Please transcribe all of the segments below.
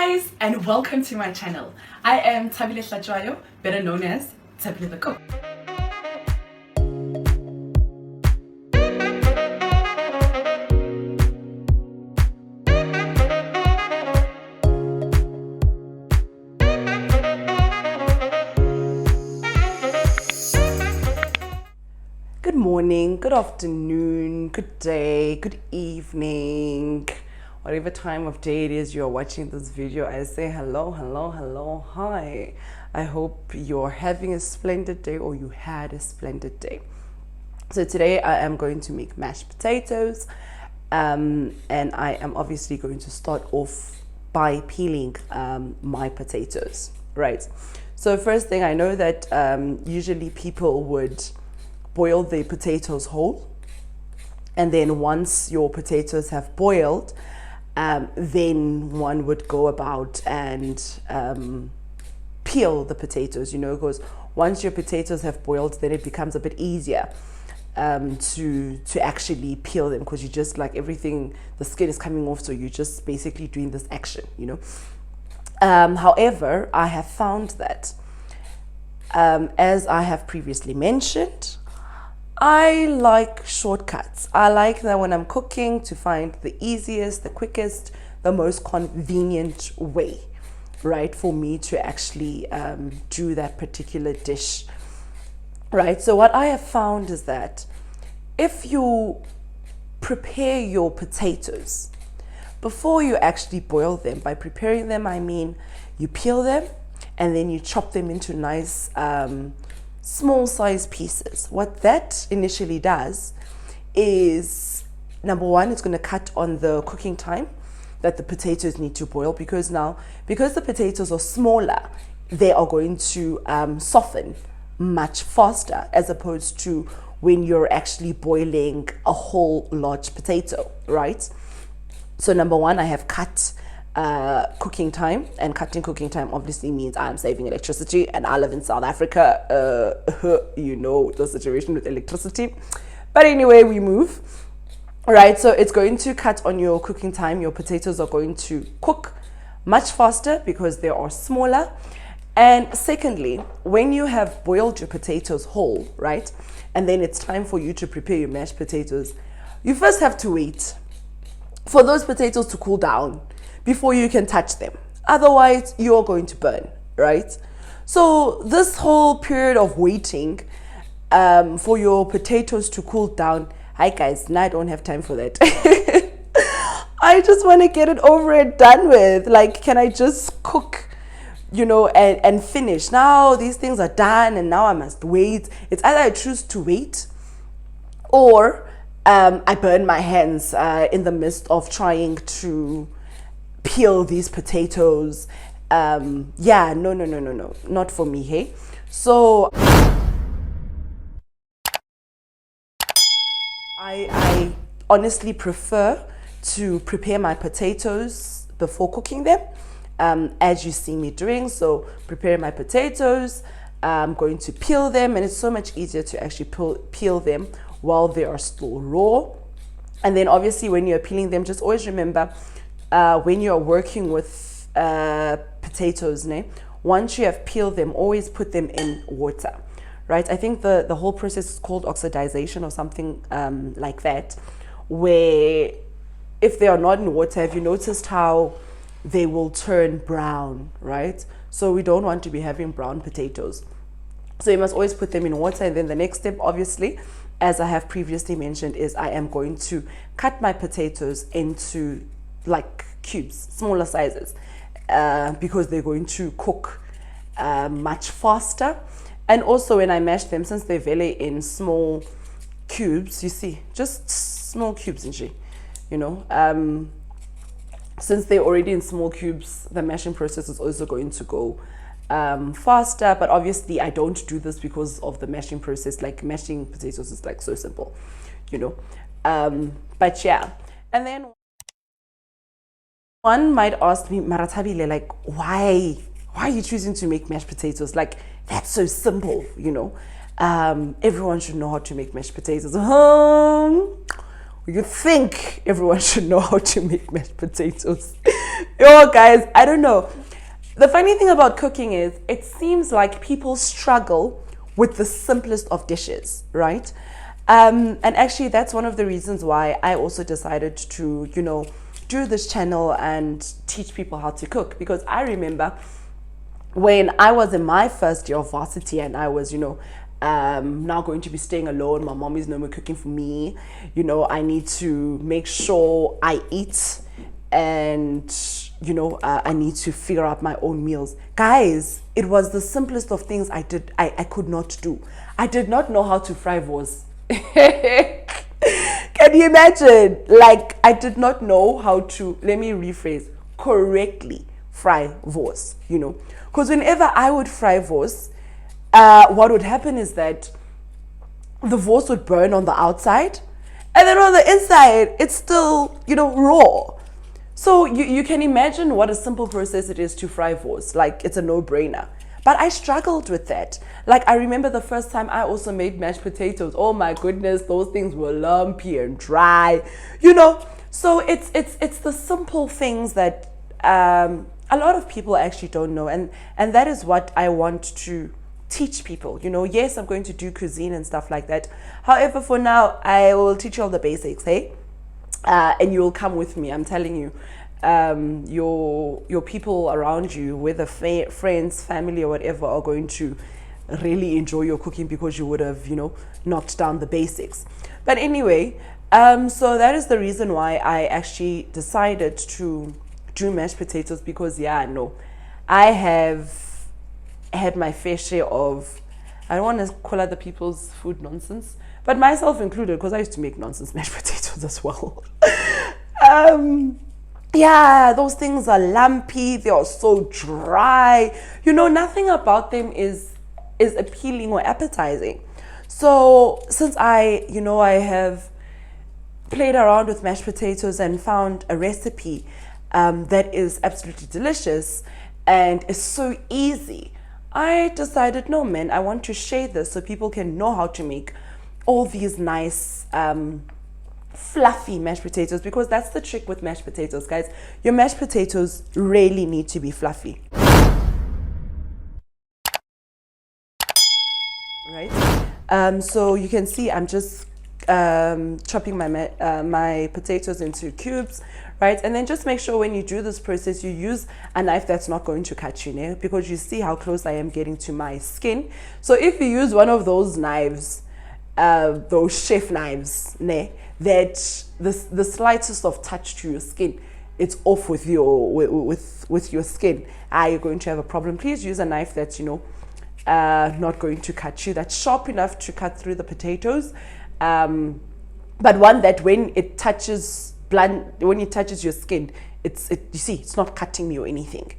guys, and welcome to my channel. I am TBS, better known as Tabile the Cook. Good morning, good afternoon, good day, good evening. Whatever time of day it is you're watching this video, I say hello, hi. I hope you're having a splendid day or you had a splendid day. So today I am going to make mashed potatoes, and I am obviously going to start off by peeling my potatoes, right? So first thing, I know that usually people would boil their potatoes whole, and then once your potatoes have boiled, then one would go about and peel the potatoes, because once your potatoes have boiled, then it becomes a bit easier to actually peel them, because you just, like, everything, the skin is coming off, so you're just basically doing this action, However, I have found that as I have previously mentioned, I like shortcuts. I like that when I'm cooking to find the easiest, the quickest, the most convenient way, right, for me to actually do that particular dish, right? So what I have found is that if you prepare your potatoes before you actually boil them, by preparing them, I mean you peel them and then you chop them into nice small size pieces. What that initially does is, number one, it's going to cut on the cooking time that the potatoes need to boil, because the potatoes are smaller, they are going to soften much faster, as opposed to when you're actually boiling a whole large potato, right? So number one, I have cut cooking time, and cutting cooking time obviously means I'm saving electricity, and I live in South Africa, you know the situation with electricity. But anyway, we move. All right, so it's going to cut on your cooking time. Your potatoes are going to cook much faster because they are smaller. And secondly, when you have boiled your potatoes whole, right, and then it's time for you to prepare your mashed potatoes, you first have to wait for those potatoes to cool down before you can touch them. Otherwise, you're going to burn, right? So this whole period of waiting for your potatoes to cool down, hi guys, now I don't have time for that. I just want to get it over and done with. Like, can I just cook, and finish? Now these things are done and now I must wait. It's either I choose to wait, or I burn my hands in the midst of trying to peel these potatoes. No, not for me, hey? So I honestly prefer to prepare my potatoes before cooking them, as you see me doing. So prepare my potatoes, I'm going to peel them, and it's so much easier to actually peel them while they are still raw. And then obviously when you're peeling them, just always remember, when you're working with potatoes, once you have peeled them, always put them in water, right? I think the whole process is called oxidization or something like that, where if they are not in water, have you noticed how they will turn brown, right? So we don't want to be having brown potatoes. So you must always put them in water. And then the next step, obviously, as I have previously mentioned, is I am going to cut my potatoes into like cubes, smaller sizes, because they're going to cook much faster. And also when I mash them, since they're very in small cubes, you see, just small cubes, since they're already in small cubes, the mashing process is also going to go faster. But obviously I don't do this because of the mashing process. Like, mashing potatoes is like so simple, but yeah. And then one might ask me, Maratabile, like, why are you choosing to make mashed potatoes? Like, that's so simple, everyone should know how to make mashed potatoes. You think everyone should know how to make mashed potatoes. Yo, guys, I don't know. The funny thing about cooking is it seems like people struggle with the simplest of dishes, right? And actually, that's one of the reasons why I also decided to, do this channel and teach people how to cook. Because I remember when I was in my first year of varsity and I was, now going to be staying alone. My mom is no more cooking for me. I need to make sure I eat and, I need to figure out my own meals. Guys, it was the simplest of things I could not do. I did not know how to fry vos. Can you imagine? Like, I did not know how to, let me rephrase, correctly fry vos, Because whenever I would fry vos, what would happen is that the vos would burn on the outside, and then on the inside, it's still, raw. So you can imagine what a simple process it is to fry vos. Like, it's a no-brainer. But I struggled with that. Like, I remember the first time I also made mashed potatoes. Oh my goodness, those things were lumpy and dry, So it's the simple things that a lot of people actually don't know. And that is what I want to teach people. Yes, I'm going to do cuisine and stuff like that. However, for now, I will teach you all the basics, hey? And you'll come with me, I'm telling you. Your people around you, whether friends, family, or whatever, are going to really enjoy your cooking because you would have, knocked down the basics. But anyway, so that is the reason why I actually decided to do mashed potatoes, because I have had my fair share of, I don't want to call other people's food nonsense, but myself included, because I used to make nonsense mashed potatoes as well. Those things are lumpy, they are so dry. Nothing about them is appealing or appetizing. So since I have played around with mashed potatoes and found a recipe that is absolutely delicious and is so easy, I decided, no man, I want to share this so people can know how to make all these nice fluffy mashed potatoes, because that's the trick with mashed potatoes, guys. Your mashed potatoes really need to be fluffy, right? So you can see I'm just chopping my potatoes into cubes, right? And then just make sure when you do this process, you use a knife that's not going to cut you, because you see how close I am getting to my skin. So if you use one of those knives, those chef knives, that the slightest of touch to your skin, it's off with your skin. You're going to have a problem. Please use a knife that's not going to cut you, that's sharp enough to cut through the potatoes, but one that when it touches your skin, you see it's not cutting me or anything.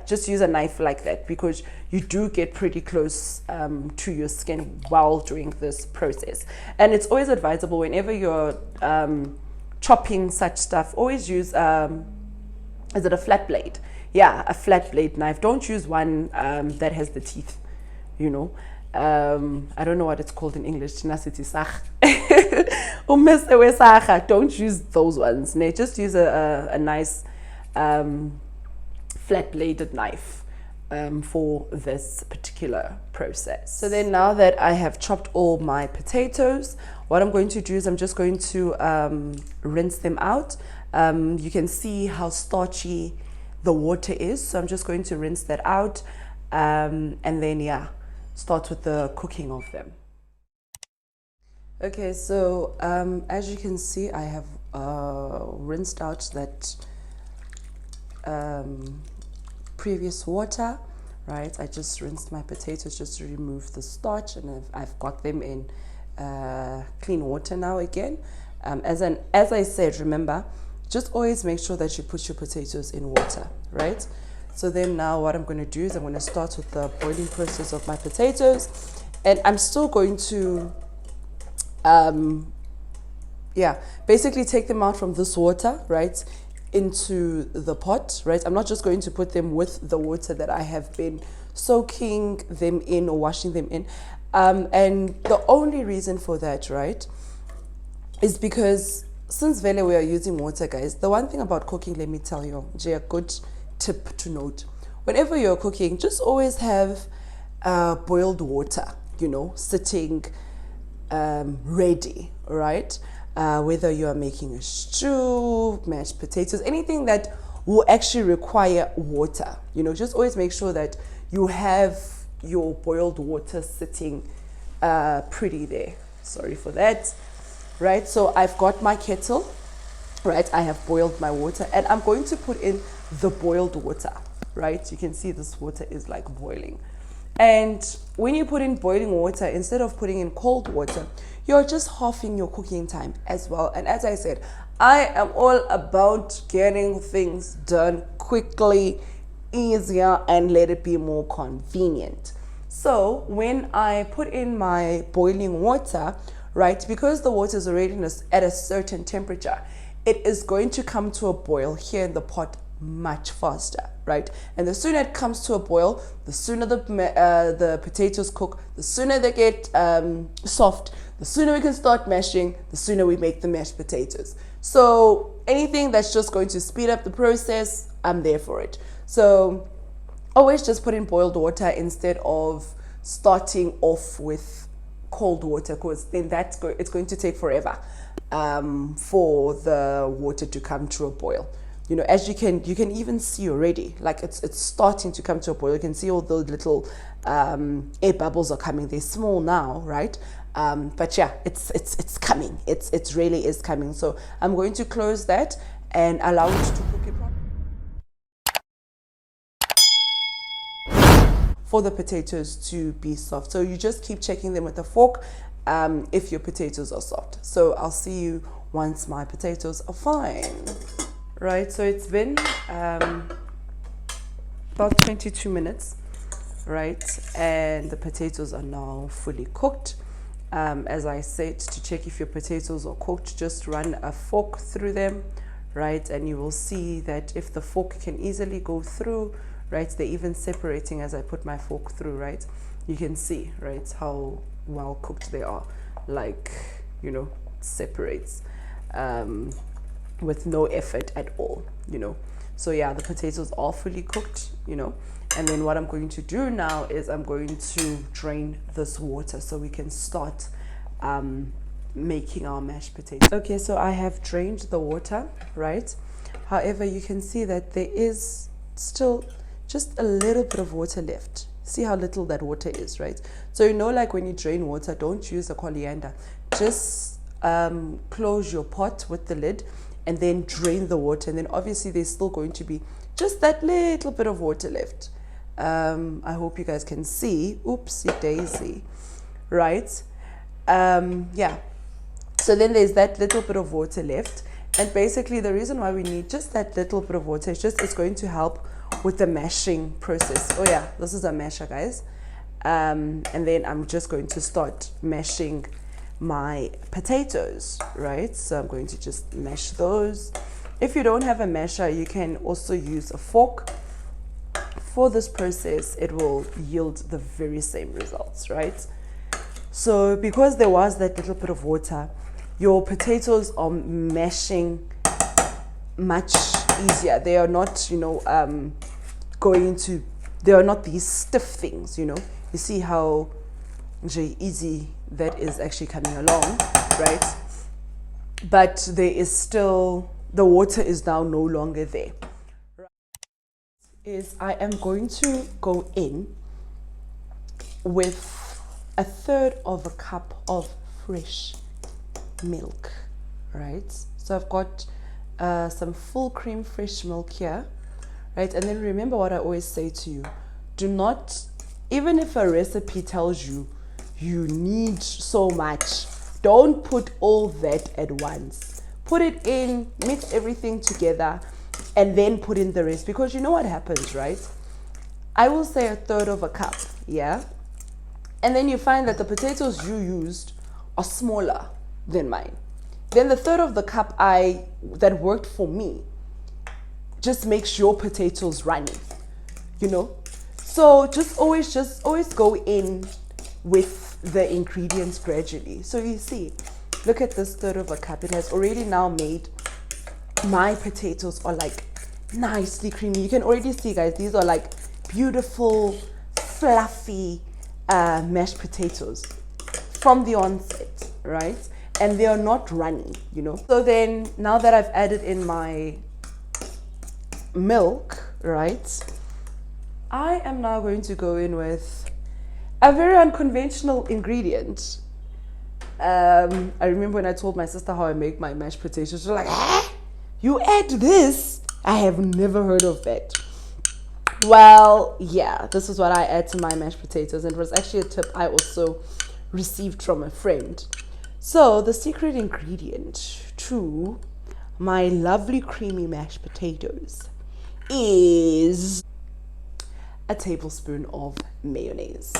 Just use a knife like that, because you do get pretty close to your skin while doing this process. And it's always advisable whenever you're chopping such stuff, always use, is it a flat blade? A flat blade knife. Don't use one that has the teeth, I don't know what it's called in English. Don't use those ones. Just use a nice flat-bladed knife for this particular process. So then, now that I have chopped all my potatoes, what I'm going to do is I'm just going to rinse them out. You can see how starchy the water is, so I'm just going to rinse that out, and then start with the cooking of them. Okay, so as you can see, I have rinsed out that previous water, right? I just rinsed my potatoes just to remove the starch, and I've got them in clean water now again. As I said, remember, just always make sure that you put your potatoes in water, right? So then now what I'm going to do is I'm going to start with the boiling process of my potatoes, and I'm still going to basically take them out from this water, right, into the pot, right? I'm not just going to put them with the water that I have been soaking them in or washing them in. And the only reason for that, right, is because since vele we are using water, guys, the one thing about cooking, let me tell you, a good tip to note. Whenever you're cooking, just always have boiled water, sitting ready, right? Whether you are making a stew, mashed potatoes, anything that will actually require water, just always make sure that you have your boiled water sitting pretty there. Sorry for that. Right, so I've got my kettle, right? I have boiled my water and I'm going to put in the boiled water, right? You can see this water is like boiling. And when you put in boiling water, instead of putting in cold water, you're just halving your cooking time as well. And as I said, I am all about getting things done quickly, easier, and let it be more convenient. So when I put in my boiling water, right, because the water is already at a certain temperature, it is going to come to a boil here in the pot much faster, right? And the sooner it comes to a boil, the sooner the potatoes cook, the sooner they get soft, the sooner we can start mashing, the sooner we make the mashed potatoes. So anything that's just going to speed up the process, I'm there for it. So always just put in boiled water instead of starting off with cold water, because then it's going to take forever for the water to come to a boil. As you can even see already, like it's starting to come to a boil. You can see all those little air bubbles are coming. They're small now, right? But yeah, it's coming. It really is coming. So I'm going to close that and allow it to cook it properly. For the potatoes to be soft. So you just keep checking them with a fork if your potatoes are soft. So I'll see you once my potatoes are fine. Right, so it's been about 22 minutes, right? And the potatoes are now fully cooked. As I said, to check if your potatoes are cooked, just run a fork through them, right? And you will see that if the fork can easily go through, right, they're even separating as I put my fork through, right? You can see, right, how well cooked they are. Like, separates with no effort at all, So yeah, the potatoes are fully cooked, And then what I'm going to do now is I'm going to drain this water so we can start making our mashed potatoes. Okay, so I have drained the water, right? However, you can see that there is still just a little bit of water left. See how little that water is, right? So like when you drain water, don't use a colander. Just close your pot with the lid and then drain the water. And then obviously there's still going to be just that little bit of water left. I hope you guys can see. Oopsie daisy, right? Yeah. So then there's that little bit of water left. And basically the reason why we need just that little bit of water is just it's going to help with the mashing process. Oh yeah, this is a masher, guys. And then I'm just going to start mashing my potatoes, right? So I'm going to just mash those. If you don't have a masher, you can also use a fork. For this process, it will yield the very same results, right? So because there was that little bit of water, your potatoes are mashing much easier. They are not, they are not these stiff things, You see how easy that is actually coming along, right? But there is still, the water is now no longer there. I am going to go in with 1/3 of a cup of fresh milk, right? So I've got some full cream fresh milk here, right? And then remember what I always say to you, do not, even if a recipe tells you you need so much, don't put all that at once. Put it in, mix everything together, and then put in the rest, because you know what happens, right? I will say 1/3 of a cup, yeah? And then you find that the potatoes you used are smaller than mine. Then the 1/3 of the cup that worked for me just makes your potatoes runny, So just always go in with the ingredients gradually. So you see, Look at this third of a cup. It has already now made my potatoes are like nicely creamy. You can already see, guys, these are like beautiful, fluffy mashed potatoes from the onset, right? And they are not runny, you know. So then now that I've added in my milk, right, I am now going to go in with a very unconventional ingredient. I remember when I told my sister how I make my mashed potatoes, she was like, "Huh? You add this? I have never heard of that." Well, yeah, this is what I add to my mashed potatoes, and it was actually a tip I also received from a friend. So the secret ingredient to my lovely creamy mashed potatoes is a tablespoon of mayonnaise.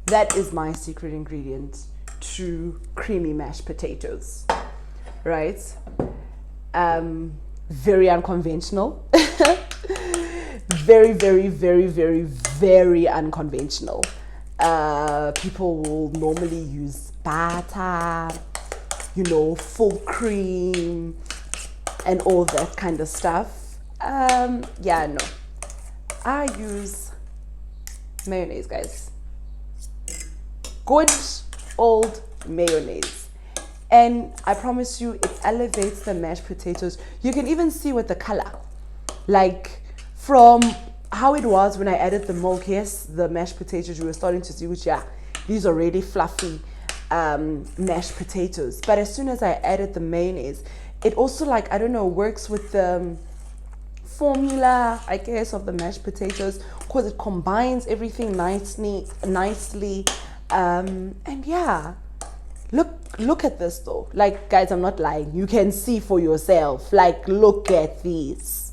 That is my secret ingredient to creamy mashed potatoes, right? Very unconventional. Very, very, very, very, very unconventional. People will normally use butter, you know, full cream, and all that kind of stuff. Yeah, no. I use mayonnaise, guys. Good old mayonnaise. And I promise you, it elevates the mashed potatoes. You can even see with the color. Like, from how it was when I added the milk, yes, the mashed potatoes, you were starting to see, which, yeah, these are really fluffy mashed potatoes. But as soon as I added the mayonnaise, it also, like, I don't know, works with the formula, I guess, of the mashed potatoes, because it combines everything nicely. And yeah, look at this though. Like, guys, I'm not lying. You can see for yourself. Like, look at these,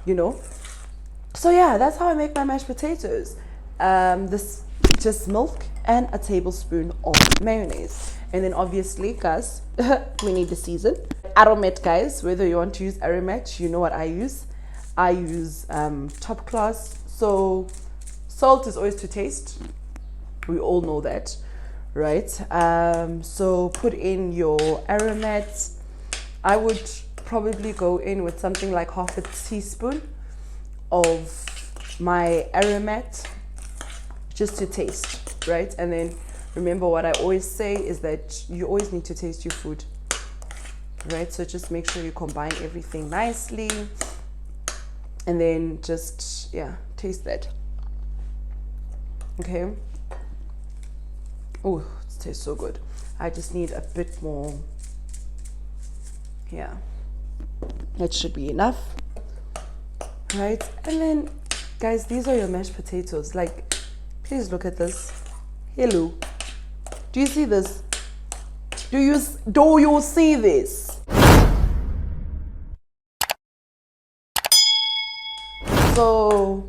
you know. So yeah, that's how I make my mashed potatoes. This just milk and a tablespoon of mayonnaise. And then obviously, guys, we need to season. Aromat, guys, whether you want to use aromat, you know what I use. I use top class. So salt is always to taste. We all know that, right? So put in your aromat. I would probably go in with something like half a teaspoon of my aromat just to taste, right? And then remember, what I always say is that you always need to taste your food, right? So just make sure you combine everything nicely, and then just, yeah, taste that. Okay. Oh, it tastes so good. I just need a bit more. Yeah, that should be enough, right? And then, guys, these are your mashed potatoes. Like, please look at this. Hello, do you see this? Do you see this? So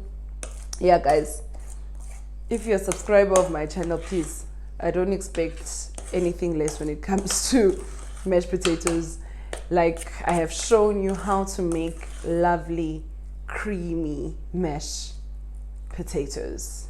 yeah, guys, if you're a subscriber of my channel, please, I don't expect anything less when it comes to mashed potatoes. Like, I have shown you how to make lovely creamy mashed potatoes.